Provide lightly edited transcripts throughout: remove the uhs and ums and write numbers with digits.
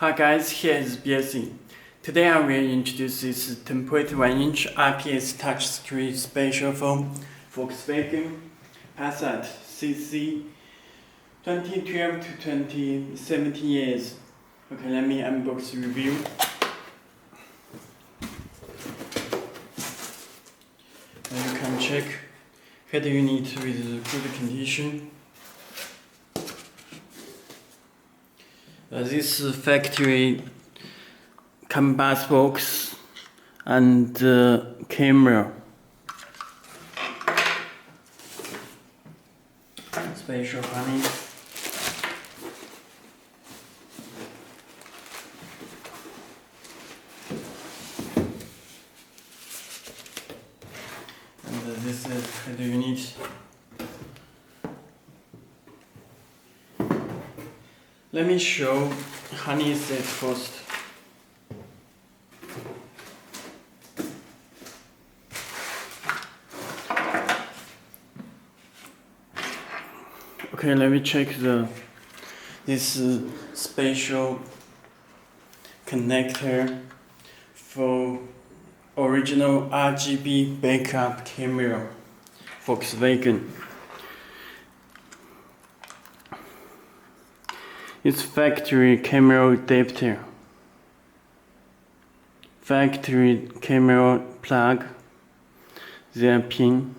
Hi guys, here is Belsee. Today I will introduce this 10.1-inch IPS touchscreen special phone Volkswagen Passat CC 2012 to 2017 years. Okay, let me unbox review. You can check head unit with good condition. This factory canvas box and camera. Special honey. And this is head unit. Let me show honey set first. Okay, let me check this special connector for original RGB backup camera Volkswagen. It's factory camera adapter, factory camera plug, their pin.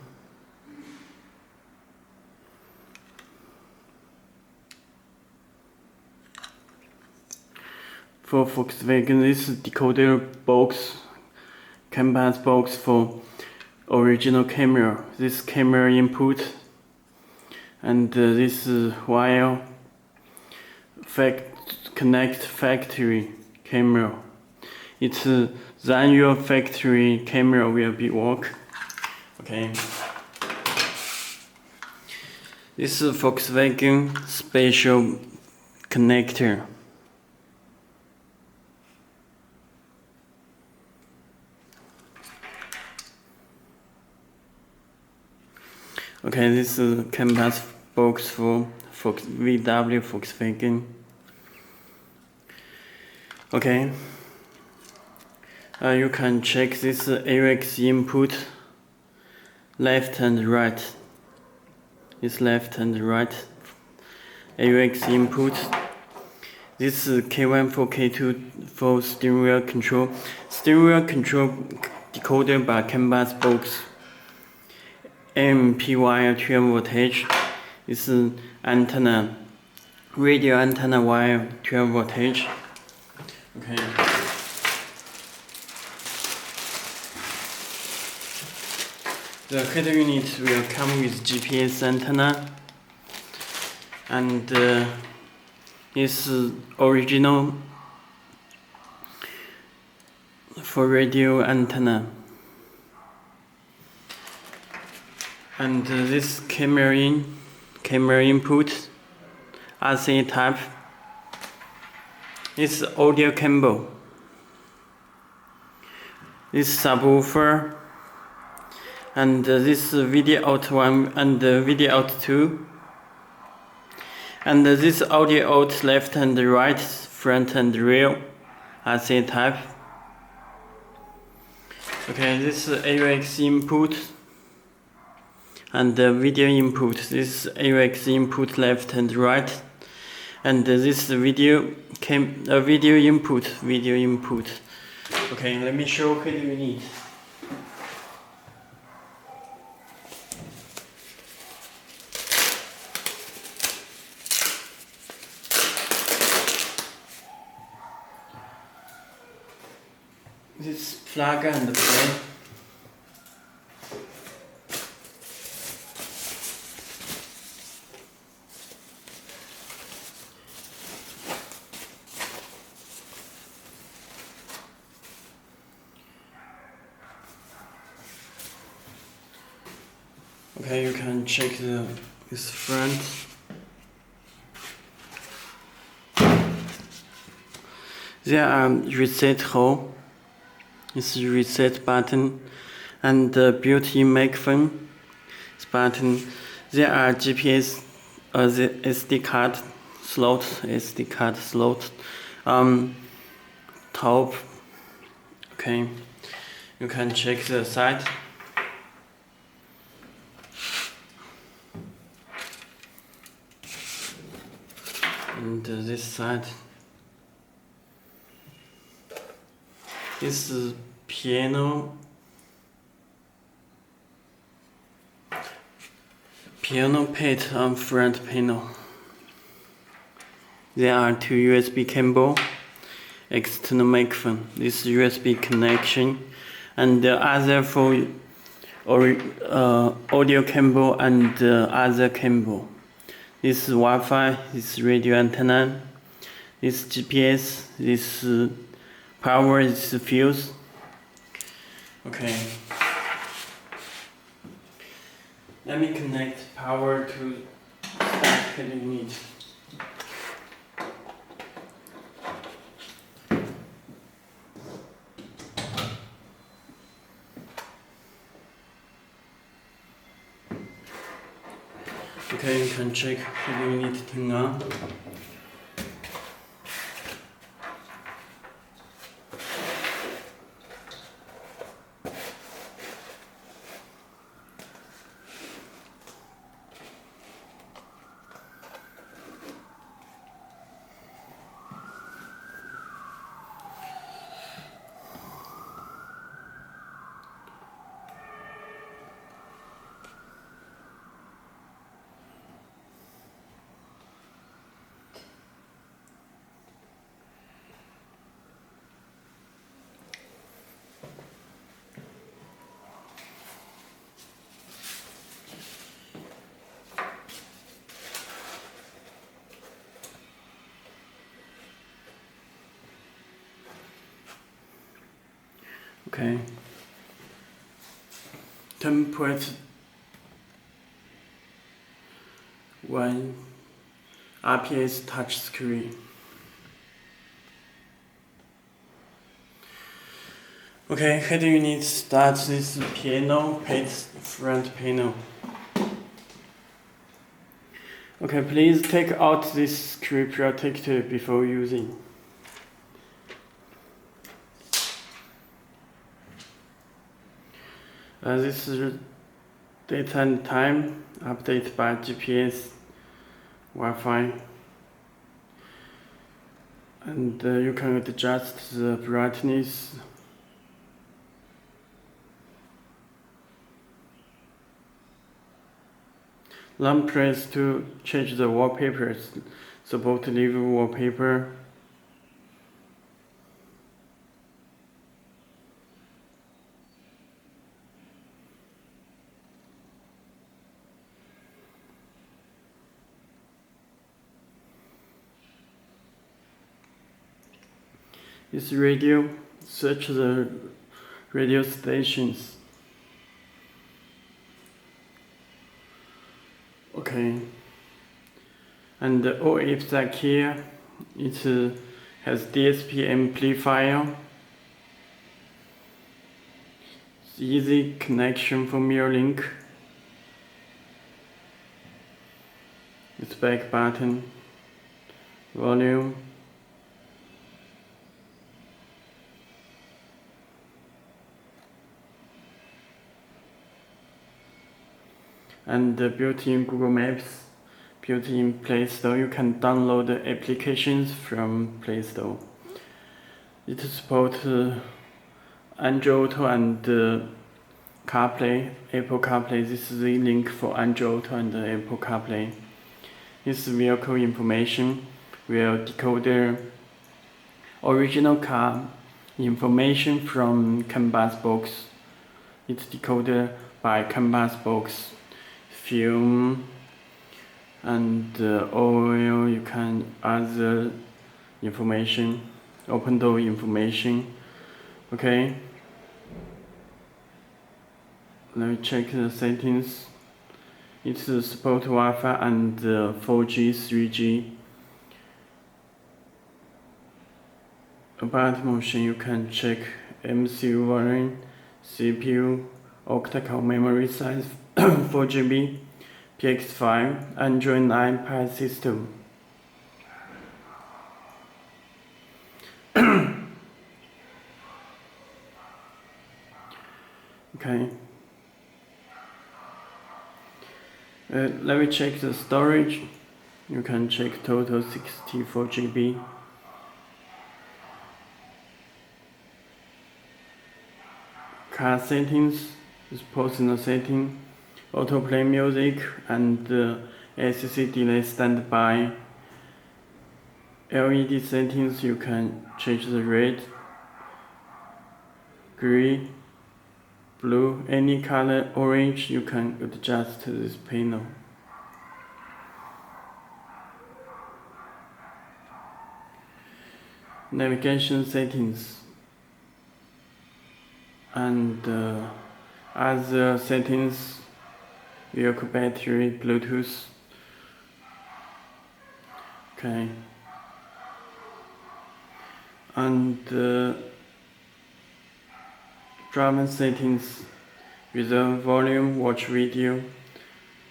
For Volkswagen, this decoder box, canvas box for original camera. This camera input and this wire connect factory camera. It's then your factory camera will be work. Okay. This is Volkswagen special connector. Okay, this is canvas box for VW Volkswagen. Okay, you can check this AUX input left and right. It's left and right AUX input. This is K1 for K2 for steering wheel control. Steering wheel control decoder by canvas box. MP wire 12 voltage. This is antenna, radio antenna wire 12 voltage. Okay. The head unit will come with GPS antenna and is original for radio antenna. And this camera input RC type. This audio cable. This subwoofer. And this video out 1 and video out 2. And this audio out left and right, front and rear RC type. Okay, this AUX input. And the video input, this AUX input left and right, and this video input. Okay, let me show head unit. This plug and play. Okay, you can check this front. There are reset hole. It's reset button and built-in microphone button. There are GPS, the SD card slot, top. Okay, you can check the side. And this side. This is piano pad on front panel. There are two USB cable, external microphone, this USB connection, and the other for audio cable and other cable. This is Wi-Fi, this radio antenna, this GPS, this power, this fuse. Okay. Let me connect power to start head unit. Okay, you can check head unit turn on. Okay. Template 1 RPS touchscreen. Okay, head unit starts this piano pad front panel. Okay, please take out this screw protector before using. This is date and time update by GPS, Wi-Fi, and you can adjust the brightness. Long press to change the wallpapers. Support live wallpaper. This radio, search the radio stations. Okay. And the OF stack here, it has DSP amplifier. It's easy connection for mirror link. It's back button, volume. And the built-in Google Maps, built-in Play Store. You can download the applications from Play Store. It supports Android Auto and CarPlay, Apple CarPlay. This is the link for Android Auto and Apple CarPlay. This vehicle information will decode the original car information from canvas box. It's decoded by canvas box. Film and oil, you can other information, open door information. Okay, let me check the settings. It's support Wi-Fi and 4G, 3G. About motion, you can check MCU variant, CPU, octa-core memory size 4GB, PX5, Android 9 Pie system. Okay. Let me check the storage. You can check total 64 GB. Car settings is personal setting, autoplay music, and ACC delay standby. LED settings, you can change the red, green, blue, any color. Orange, you can adjust this panel. Navigation settings and other settings, vehicle battery, Bluetooth. Okay. And driver settings, reserve volume, watch video,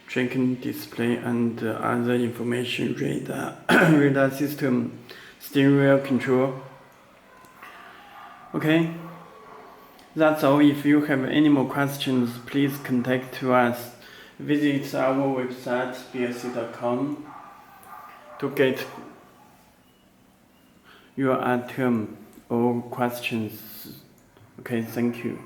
tracking display, and other information. Radar system, steering wheel control. Okay, that's all. If you have any more questions, please contact to us. Visit our website belsee.com to get your item or questions. Okay, thank you.